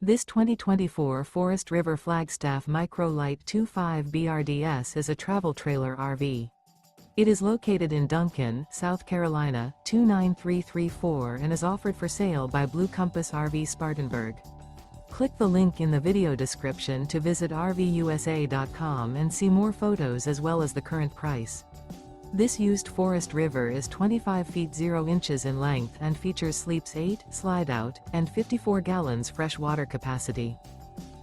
This 2024 Forest River Flagstaff Micro Lite 25 BRDS is a travel trailer RV. It is located in Duncan, South Carolina, 29334 and is offered for sale by Blue Compass RV Spartanburg. Click the link in the video description to visit RVUSA.com and see more photos as well as the current price. This used Forest River is 25 feet 0 inches in length and features sleeps 8, Slideout, and 54 gallons fresh water capacity.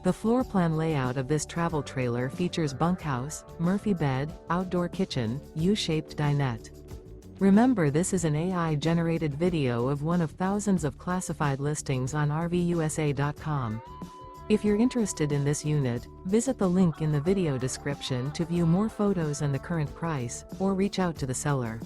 The floor plan layout of this travel trailer features bunkhouse, Murphy bed, outdoor kitchen, U-shaped dinette. Remember, this is an AI-generated video of one of thousands of classified listings on RVUSA.com. If you're interested in this unit, visit the link in the video description to view more photos and the current price, or reach out to the seller.